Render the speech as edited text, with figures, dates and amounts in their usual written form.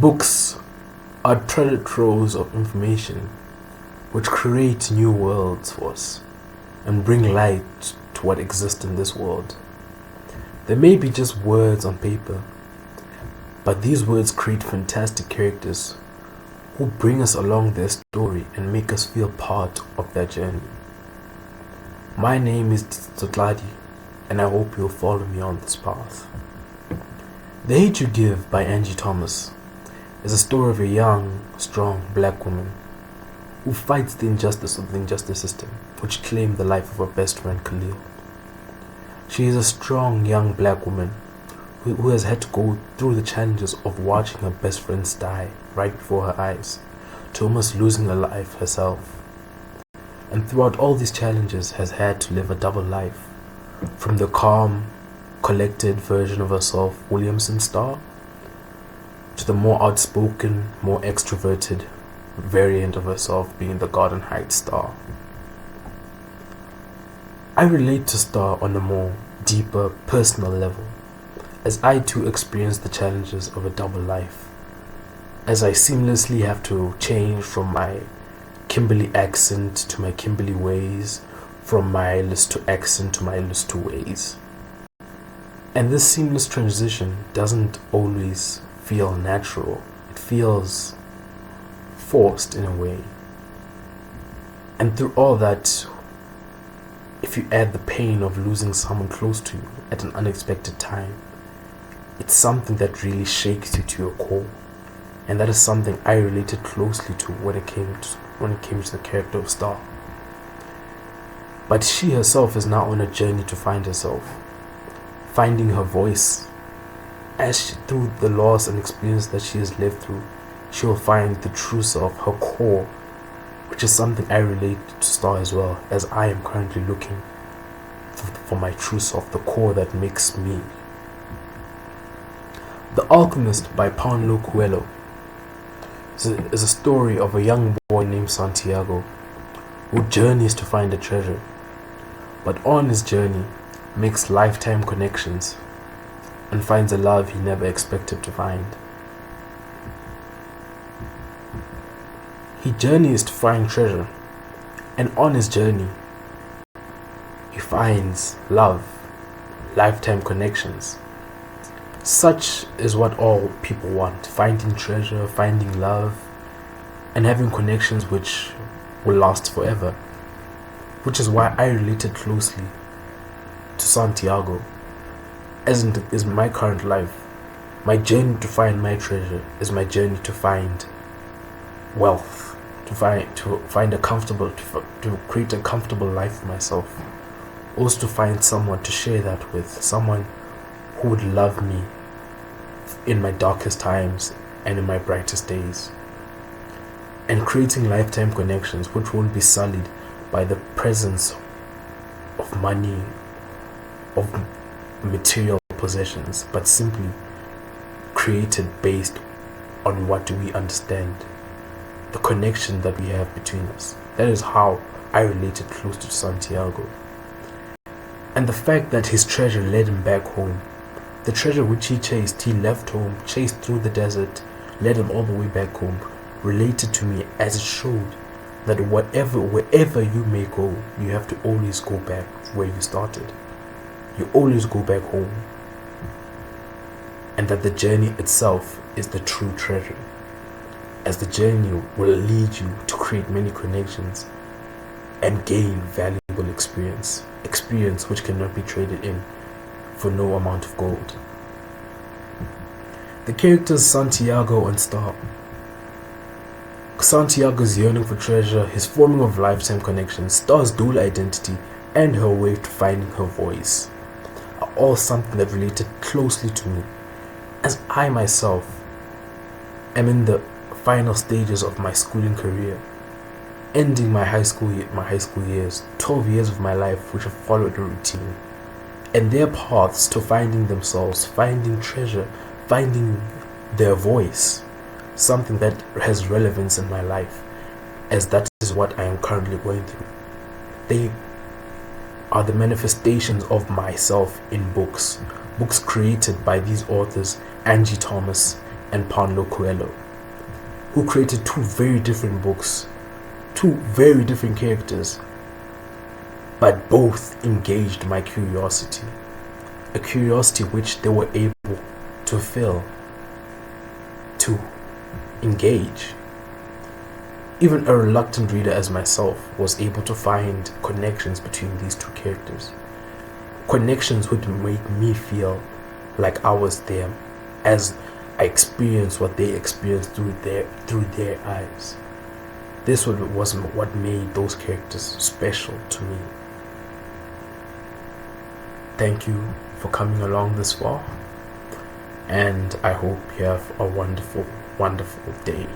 Books are treasure troves of information which create new worlds for us and bring light to what exists in this world. They may be just words on paper, but these words create fantastic characters who bring us along their story and make us feel part of their journey. My name is Litsitso Tlali, and I hope you'll follow me on this path. The Hate You Give by Angie Thomas is a story of a young, strong black woman who fights the injustice of the injustice system, which claimed the life of her best friend Khalil. She is a strong young black woman who has had to go through the challenges of watching her best friends die right before her eyes, to almost losing her life herself. And throughout all these challenges has had to live a double life, from the calm, collected version of herself, Williamson Star, to the more outspoken, more extroverted variant of herself, being the Garden Heights Star. I relate to Star on a more deeper, personal level, as I too experience the challenges of a double life, as I seamlessly have to change from my Kimberley accent to my Kimberley ways, from my Listo accent to my Listo ways. And this seamless transition doesn't always feel natural. It feels forced in a way. And through all that, if you add the pain of losing someone close to you at an unexpected time, it's something that really shakes you to your core. And that is something I related closely to when it came to the character of Star. But she herself is now on a journey to find herself, finding her voice. Through the loss and experience that she has lived through, she will find the true self, her core, which is something I relate to Star as well, as I am currently looking for my true self, the core that makes me. The Alchemist by Paulo Coelho is a story of a young boy named Santiago who journeys to find a treasure, but on his journey makes lifetime connections and finds a love he never expected to find. He journeys to find treasure, and on his journey he finds love, lifetime connections. Such is what all people want: finding treasure, finding love, and having connections which will last forever. Which is why I related closely to Santiago, as is my current life. My journey to find my treasure is my journey to find wealth, to create a comfortable life for myself. Also to find someone to share that with, someone who would love me in my darkest times and in my brightest days, and creating lifetime connections which won't be sullied by the presence of money, of material possessions, but simply created based on what do we understand, the connection that we have between us. That is how I related close to Santiago. And the fact that his treasure led him back home, the treasure which he chased, he left home, chased through the desert, led him all the way back home, related to me, as it showed that wherever you may go, you have to always go back where you started. You always go back home. And that the journey itself is the true treasure, as the journey will lead you to create many connections and gain valuable experience which cannot be traded in for no amount of gold. The characters Santiago and Star. Santiago's yearning for treasure, his forming of lifetime connections, Star's dual identity, and her way to finding her voice are all something that related closely to me, as I myself am in the final stages of my schooling career, ending my high school years, 12 years of my life which have followed a routine, and their paths to finding themselves, finding treasure, finding their voice, something that has relevance in my life, as that is what I am currently going through. They are the manifestations of myself in books created by these authors, Angie Thomas and Paulo Coelho, who created two very different books, two very different characters, but both engaged my curiosity, a curiosity which they were able to fill, to engage. Even a reluctant reader as myself was able to find connections between these two characters, connections which made me feel like I was there as I experienced what they experienced through their eyes. This was what made those characters special to me. Thank you for coming along this far, and I hope you have a wonderful, wonderful day.